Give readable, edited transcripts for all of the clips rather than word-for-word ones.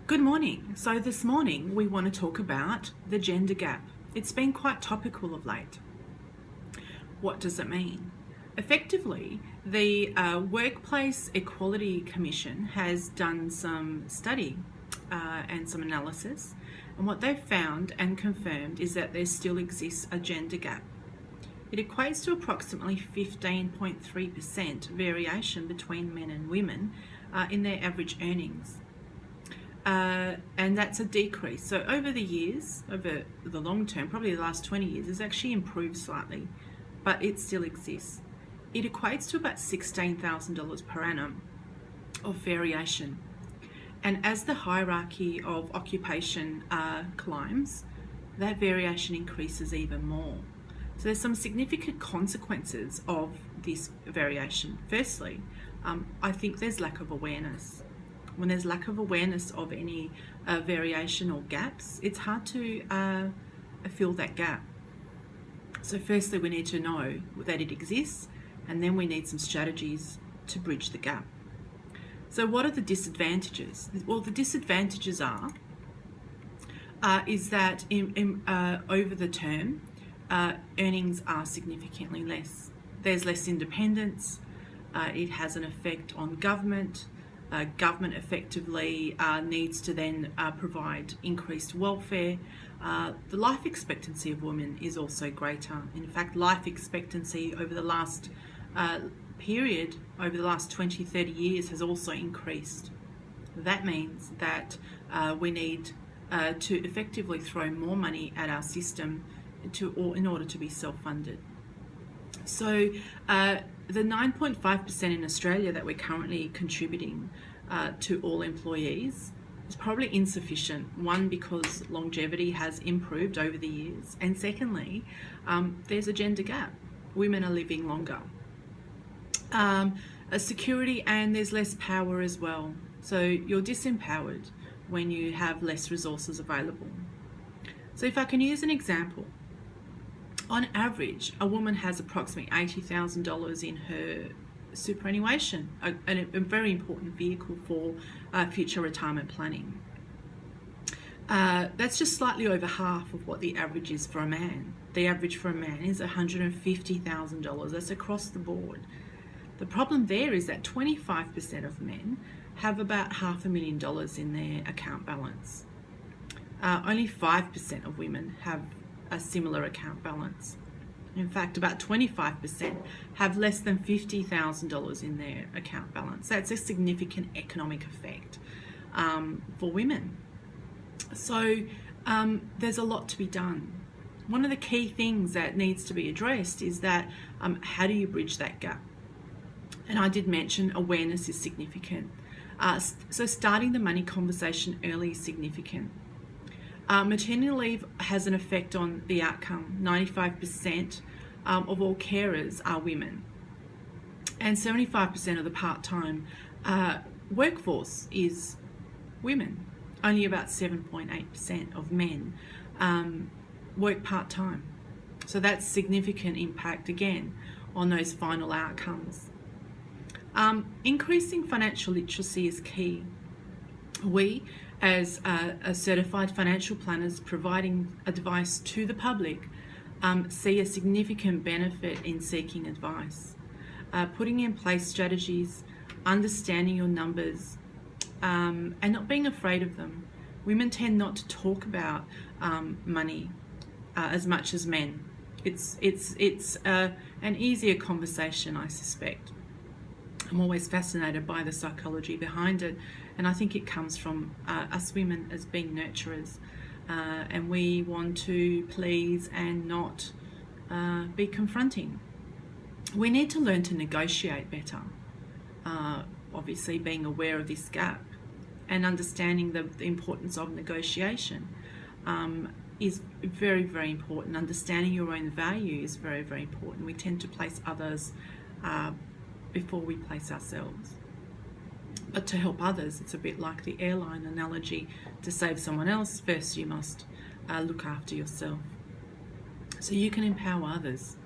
Good morning. So this morning we want to talk about the gender gap. It's been quite topical of late. What does it mean? Effectively, the Workplace Equality Commission has done some study and some analysis, and what they've found and confirmed is that there still exists a gender gap. It equates to approximately 15.3% variation between men and women in their average earnings. And that's a decrease. So over the years, over the long term, probably the last 20 years, it's actually improved slightly, but it still exists. It equates to about $16,000 per annum of variation. And as the hierarchy of occupation climbs, that variation increases even more. So there's some significant consequences of this variation. Firstly, I think there's lack of awareness. When there's lack of awareness of any variation or gaps, it's hard to fill that gap. So firstly, we need to know that it exists, and then we need some strategies to bridge the gap. So what are the disadvantages? Well, the disadvantages is that over the term, earnings are significantly less. There's less independence. It has an effect on government. Government effectively needs to then provide increased welfare. The life expectancy of women is also greater. In fact, life expectancy over the last period, over the last 20, 30 years has also increased. That means that we need to effectively throw more money at our system in order to be self-funded. So the 9.5% in Australia that we're currently contributing to all employees is probably insufficient. One, because longevity has improved over the years, and secondly, there's a gender gap. Women are living longer. Security, and there's less power as well. So you're disempowered when you have less resources available. So if I can use an example, on average, a woman has approximately $80,000 in her superannuation, a very important vehicle for future retirement planning. That's just slightly over half of what the average is for a man. The average for a man is $150,000. That's across the board. The problem there is that 25% of men have about $500,000 in their account balance. Only 5% of women have a similar account balance. In fact, about 25% have less than $50,000 in their account balance. That's a significant economic effect for women. So there's a lot to be done. One of the key things that needs to be addressed is that how do you bridge that gap? And I did mention awareness is significant. So starting the money conversation early is significant. Maternity leave has an effect on the outcome. 95% of all carers are women, and 75% of the part-time workforce is women. Only about 7.8% of men work part-time. So that's significant impact again on those final outcomes. Increasing financial literacy is key. We, as certified financial planners providing advice to the public, see a significant benefit in seeking advice. Putting in place strategies, understanding your numbers, and not being afraid of them. Women tend not to talk about money as much as men. It's an easier conversation, I suspect. I'm always fascinated by the psychology behind it, and I think it comes from us women as being nurturers, and we want to please and not be confronting. We need to learn to negotiate better, obviously being aware of this gap and understanding the importance of negotiation is very, very important. Understanding your own value is very, very important. We tend to place others before we place ourselves. But to help others, it's a bit like the airline analogy. To save someone else, first you must look after yourself, so you can empower others.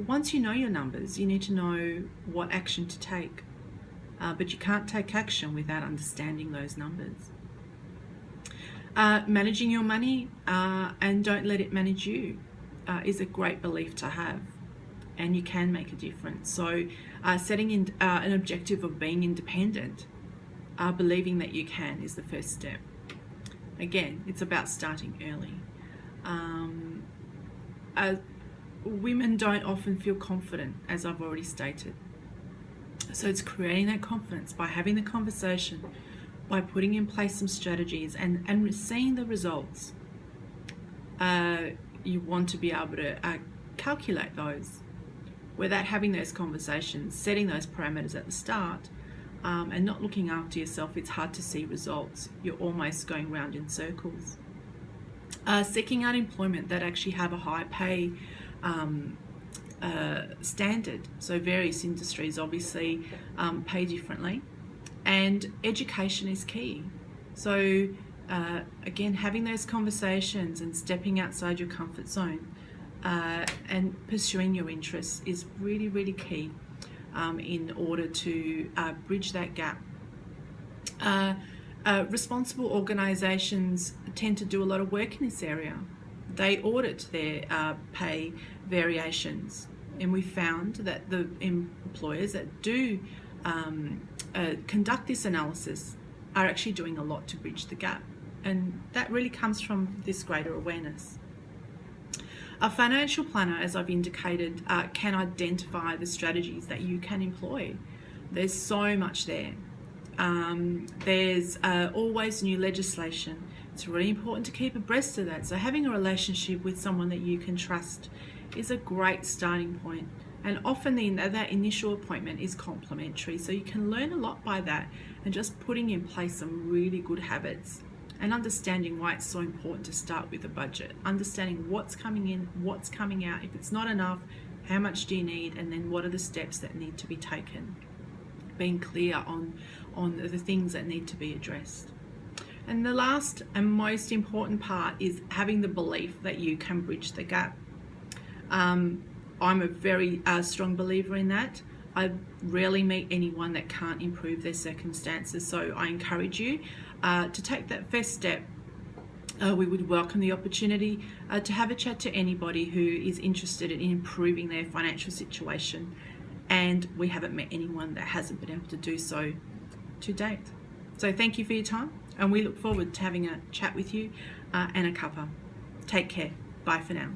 Once you know your numbers, you need to know what action to take. but you can't take action without understanding those numbers. Managing your money and don't let it manage you is a great belief to have, and you can make a difference. So setting in an objective of being independent, believing that you can, is the first step. Again, it's about starting early. Women don't often feel confident, as I've already stated. So it's creating that confidence by having the conversation, by putting in place some strategies and seeing the results. You want to be able to calculate those without having those conversations, setting those parameters at the start, and not looking after yourself. It's hard to see results. You're almost going round in circles. Seeking out employment that actually have a high pay standard. So various industries obviously pay differently, and education is key. So again, having those conversations and stepping outside your comfort zone and pursuing your interests is really, really key in order to bridge that gap. Responsible organisations tend to do a lot of work in this area. They audit their pay variations, and we found that the employers that do conduct this analysis are actually doing a lot to bridge the gap, and that really comes from this greater awareness. A financial planner, as I've indicated, can identify the strategies that you can employ. There's so much there. There's always new legislation. It's really important to keep abreast of that. So having a relationship with someone that you can trust is a great starting point. And often that initial appointment is complimentary. So you can learn a lot by that, and just putting in place some really good habits and understanding why it's so important to start with a budget. Understanding what's coming in, what's coming out. If it's not enough, how much do you need? And then what are the steps that need to be taken? Being clear on the things that need to be addressed. And the last and most important part is having the belief that you can bridge the gap. I'm a very strong believer in that. I rarely meet anyone that can't improve their circumstances, so I encourage you to take that first step. We would welcome the opportunity to have a chat to anybody who is interested in improving their financial situation, and we haven't met anyone that hasn't been able to do so to date. So thank you for your time, and we look forward to having a chat with you and a cuppa. Take care. Bye for now.